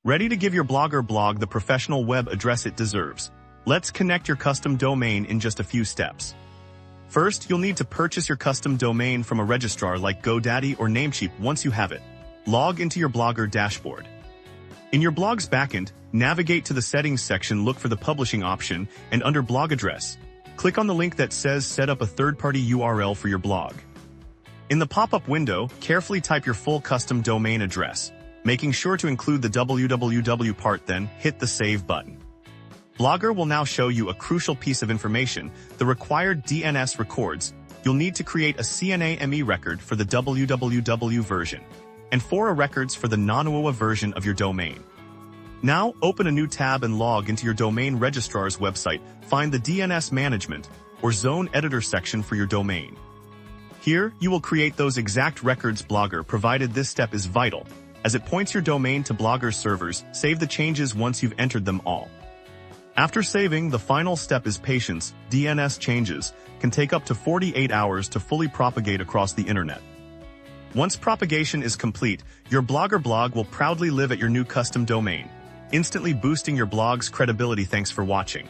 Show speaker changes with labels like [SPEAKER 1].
[SPEAKER 1] Ready to give your Blogger blog the professional web address it deserves? Let's connect your custom domain in just a few steps. First, you'll need to purchase your custom domain from a registrar like GoDaddy or Namecheap. Once you have it, log into your Blogger dashboard. In your blog's backend, navigate to the settings section, look for the publishing option, and under blog address, click on the link that says set up a third-party URL for your blog. In the pop-up window, carefully type your full custom domain address, making sure to include the www part, then hit the save button. Blogger will now show you a crucial piece of information, the required DNS records. You'll need to create a CNAME record for the www version, and 4 records for the non-WWW version of your domain. Now, open a new tab and log into your domain registrar's website. Find the DNS Management or Zone Editor section for your domain. Here, you will create those exact records Blogger provided. This step is vital, as it points your domain to Blogger's servers. Save the changes once you've entered them all. After saving, the final step is patience. DNS changes can take up to 48 hours to fully propagate across the internet. Once propagation is complete, your Blogger blog will proudly live at your new custom domain, instantly boosting your blog's credibility. Thanks for watching.